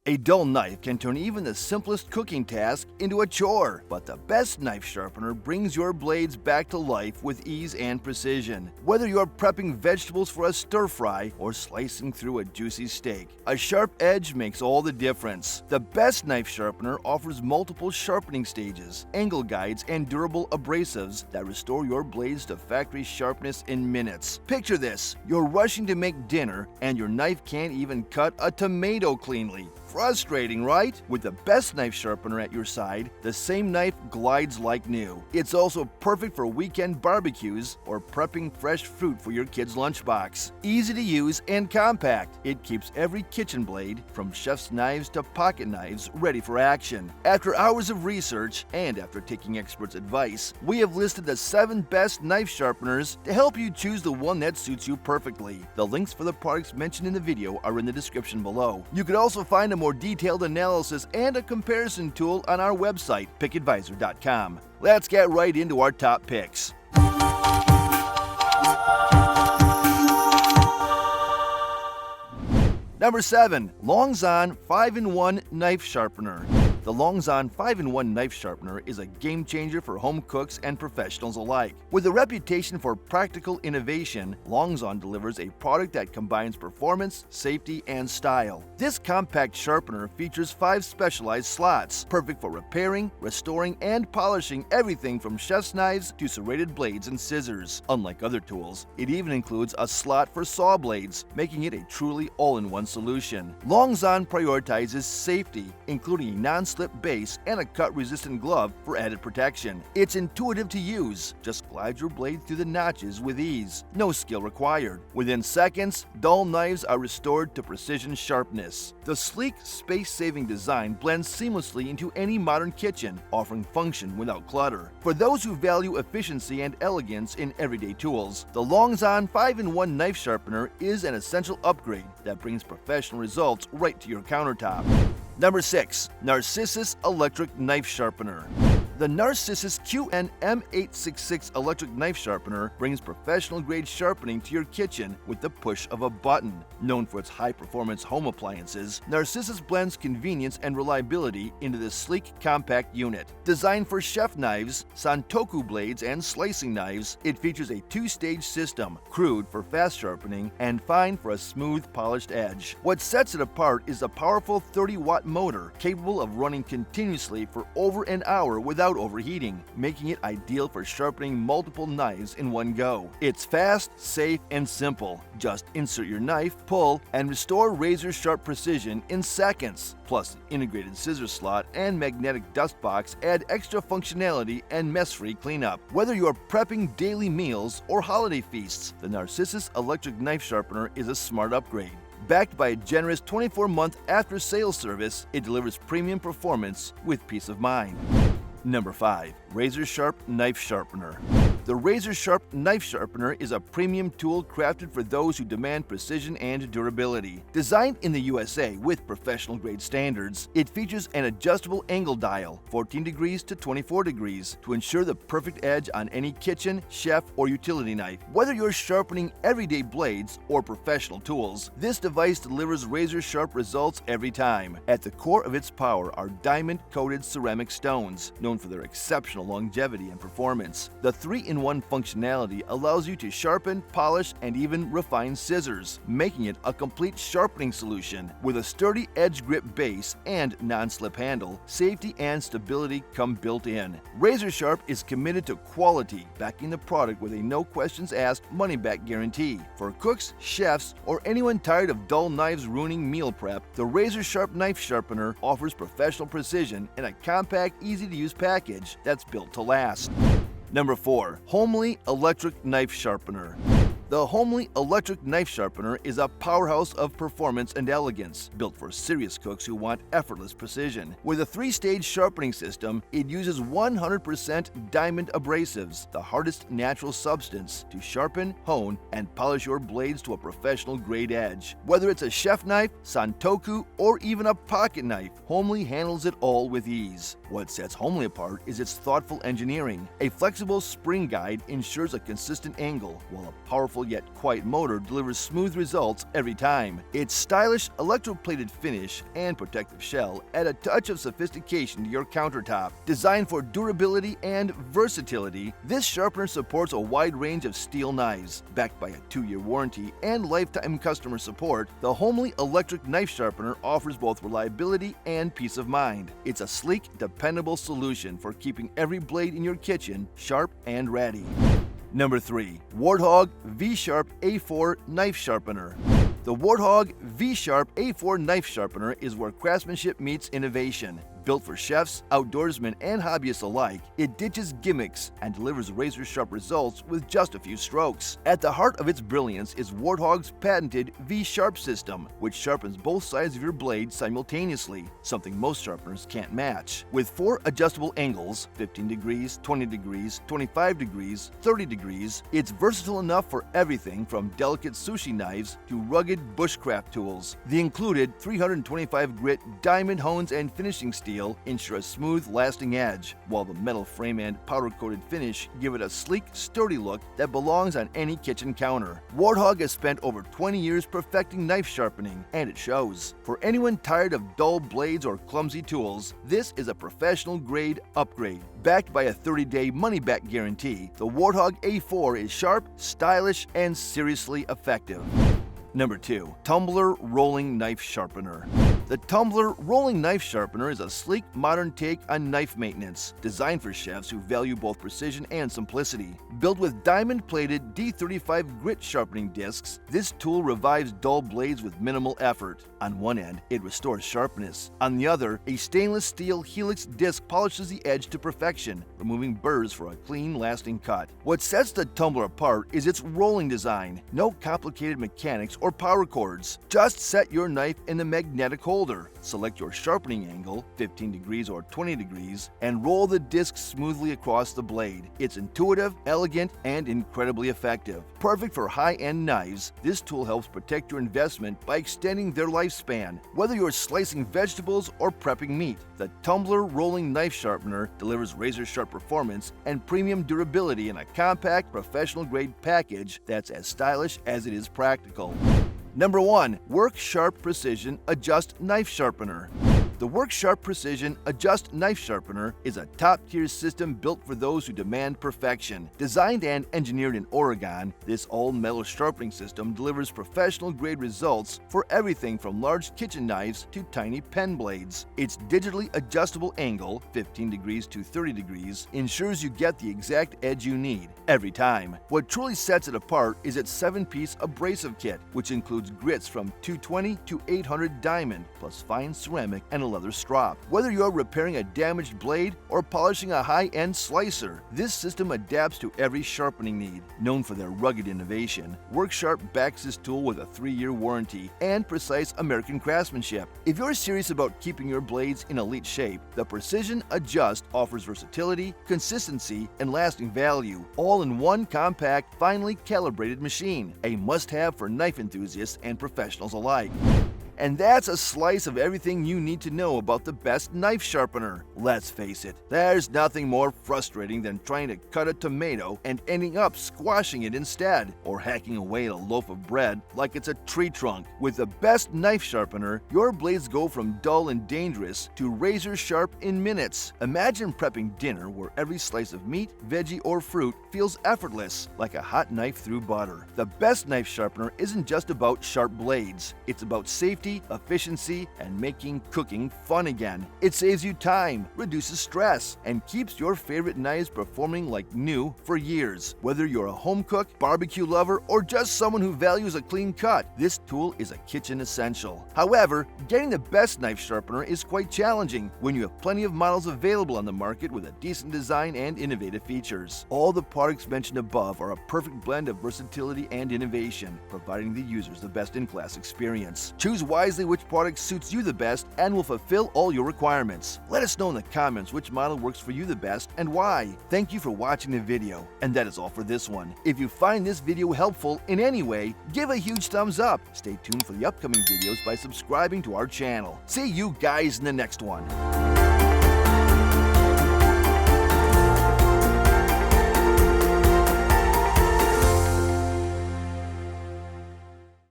A dull knife can turn even the simplest cooking task into a chore, but the best knife sharpener brings your blades back to life with ease and precision. Whether you're prepping vegetables for a stir fry or slicing through a juicy steak, a sharp edge makes all the difference. The best knife sharpener offers multiple sharpening stages, angle guides, and durable abrasives that restore your blades to factory sharpness in minutes. Picture this: you're rushing to make dinner and your knife can't even cut a tomato cleanly. Frustrating, right? With the best knife sharpener at your side, the same knife glides like new. It's also perfect for weekend barbecues or prepping fresh fruit for your kid's lunchbox. Easy to use and compact, it keeps every kitchen blade, from chef's knives to pocket knives, ready for action. After hours of research and after taking experts' advice, we have listed the 7 best knife sharpeners to help you choose the one that suits you perfectly. The links for the products mentioned in the video are in the description below. You could also find a more detailed analysis and a comparison tool on our website, pickadvisor.com. Let's get right into our top picks. Number 7. Longzon 5-in-1 Knife Sharpener. The Longzon 5-in-1 Knife Sharpener is a game changer for home cooks and professionals alike. With a reputation for practical innovation, Longzon delivers a product that combines performance, safety, and style. This compact sharpener features 5 specialized slots, perfect for repairing, restoring, and polishing everything from chef's knives to serrated blades and scissors. Unlike other tools, it even includes a slot for saw blades, making it a truly all-in-one solution. Longzon prioritizes safety, including a non-slip base and a cut-resistant glove for added protection. It's intuitive to use. Just glide your blade through the notches with ease. No skill required. Within seconds, dull knives are restored to precision sharpness. The sleek, space-saving design blends seamlessly into any modern kitchen, offering function without clutter. For those who value efficiency and elegance in everyday tools, the Longzon 5-in-1 Knife Sharpener is an essential upgrade that brings professional results right to your countertop. Number 6. Narcissus Electric Knife Sharpener. The Narcissus QN M866 electric knife sharpener brings professional-grade sharpening to your kitchen with the push of a button. Known for its high-performance home appliances, Narcissus blends convenience and reliability into this sleek, compact unit. Designed for chef knives, santoku blades, and slicing knives, it features a 2-stage system, crude for fast sharpening and fine for a smooth, polished edge. What sets it apart is a powerful 30-watt motor capable of running continuously for over an hour without overheating, making it ideal for sharpening multiple knives in one go. It's fast, safe, and simple. Just insert your knife, pull, and restore razor-sharp precision in seconds. Plus, the integrated scissor slot and magnetic dust box add extra functionality and mess-free cleanup. Whether you're prepping daily meals or holiday feasts, the Narcissus electric knife sharpener is a smart upgrade. Backed by a generous 24-month after-sales service, it delivers premium performance with peace of mind. Number 5. RazorSharp Knife Sharpener. The RazorSharp Knife Sharpener is a premium tool crafted for those who demand precision and durability. Designed in the USA with professional-grade standards, it features an adjustable angle dial, 14 degrees to 24 degrees, to ensure the perfect edge on any kitchen, chef, or utility knife. Whether you're sharpening everyday blades or professional tools, this device delivers razor-sharp results every time. At the core of its power are diamond-coated ceramic stones, known for their exceptional longevity and performance. The 3-in-1 functionality allows you to sharpen, polish, and even refine scissors, making it a complete sharpening solution. With a sturdy edge grip base and non-slip handle, safety and stability come built in. RazorSharp is committed to quality, backing the product with a no-questions-asked money-back guarantee. For cooks, chefs, or anyone tired of dull knives ruining meal prep, the RazorSharp Knife Sharpener offers professional precision in a compact, easy-to-use package that's built to last. Number 4. Homely Electric Knife Sharpener. The Homely Electric Knife Sharpener is a powerhouse of performance and elegance, built for serious cooks who want effortless precision. With a 3-stage sharpening system, it uses 100% diamond abrasives, the hardest natural substance, to sharpen, hone, and polish your blades to a professional-grade edge. Whether it's a chef knife, santoku, or even a pocket knife, Homely handles it all with ease. What sets Homely apart is its thoughtful engineering. A flexible spring guide ensures a consistent angle, while a powerful powerful yet quiet motor delivers smooth results every time. Its stylish electroplated finish and protective shell add a touch of sophistication to your countertop. Designed for durability and versatility, this sharpener supports a wide range of steel knives. Backed by a 2-year warranty and lifetime customer support, the homely electric knife sharpener offers both reliability and peace of mind. It's a sleek, dependable solution for keeping every blade in your kitchen sharp and ready. Number 3. Warthog V-Sharp A4 Knife Sharpener. The Warthog V-Sharp A4 Knife Sharpener is where craftsmanship meets innovation. Built for chefs, outdoorsmen, and hobbyists alike, it ditches gimmicks and delivers razor-sharp results with just a few strokes. At the heart of its brilliance is Warthog's patented V-Sharp system, which sharpens both sides of your blade simultaneously, something most sharpeners can't match. With 4 adjustable angles, 15 degrees, 20 degrees, 25 degrees, 30 degrees, it's versatile enough for everything from delicate sushi knives to rugged bushcraft tools. The included 325 grit diamond hones and finishing steel ensure a smooth, lasting edge, while the metal frame and powder-coated finish give it a sleek, sturdy look that belongs on any kitchen counter. Warthog has spent over 20 years perfecting knife sharpening, and it shows. For anyone tired of dull blades or clumsy tools, this is a professional-grade upgrade. Backed by a 30-day money-back guarantee, the Warthog A4 is sharp, stylish, and seriously effective. Number 2. Tumbler Rolling Knife Sharpener. The Tumbler Rolling Knife Sharpener is a sleek, modern take on knife maintenance, designed for chefs who value both precision and simplicity. Built with diamond-plated D35 grit sharpening discs, this tool revives dull blades with minimal effort. On one end, it restores sharpness. On the other, a stainless steel helix disc polishes the edge to perfection, removing burrs for a clean, lasting cut. What sets the Tumbler apart is its rolling design. No complicated mechanics or power cords. Just set your knife in the magnetic holder, select your sharpening angle, 15 degrees or 20 degrees, and roll the disc smoothly across the blade. It's intuitive, elegant, and incredibly effective. Perfect for high-end knives, this tool helps protect your investment by extending their lifespan. Whether you're slicing vegetables or prepping meat, the Tumbler Rolling Knife Sharpener delivers razor-sharp performance and premium durability in a compact, professional-grade package that's as stylish as it is practical. Number 1. Work Sharp Precision Adjust Knife Sharpener. The Work Sharp Precision Adjust Knife Sharpener is a top-tier system built for those who demand perfection. Designed and engineered in Oregon, this all-metal sharpening system delivers professional-grade results for everything from large kitchen knives to tiny pen blades. Its digitally adjustable angle, 15 degrees to 30 degrees, ensures you get the exact edge you need every time. What truly sets it apart is its 7-piece abrasive kit, which includes grits from 220 to 800 diamond, plus fine ceramic and a leather strop. Whether you're repairing a damaged blade or polishing a high-end slicer, this system adapts to every sharpening need. Known for their rugged innovation, WorkSharp backs this tool with a 3-year warranty and precise American craftsmanship. If you're serious about keeping your blades in elite shape, the Precision Adjust offers versatility, consistency, and lasting value, all in one compact, finely calibrated machine, a must-have for knife enthusiasts and professionals alike. And that's a slice of everything you need to know about the best knife sharpener. Let's face it, there's nothing more frustrating than trying to cut a tomato and ending up squashing it instead, or hacking away at a loaf of bread like it's a tree trunk. With the best knife sharpener, your blades go from dull and dangerous to razor sharp in minutes. Imagine prepping dinner where every slice of meat, veggie, or fruit feels effortless, like a hot knife through butter. The best knife sharpener isn't just about sharp blades, it's about safety, efficiency, and making cooking fun again. It saves you time, reduces stress, and keeps your favorite knives performing like new for years. Whether you're a home cook, barbecue lover, or just someone who values a clean cut, this tool is a kitchen essential. However, getting the best knife sharpener is quite challenging when you have plenty of models available on the market with a decent design and innovative features. All the products mentioned above are a perfect blend of versatility and innovation, providing the users the best-in-class experience. Choose wisely which product suits you the best and will fulfill all your requirements. Let us know in the comments which model works for you the best and why. Thank you for watching the video, and that is all for this one. If you find this video helpful in any way, give a huge thumbs up. Stay tuned for the upcoming videos by subscribing to our channel. See you guys in the next one.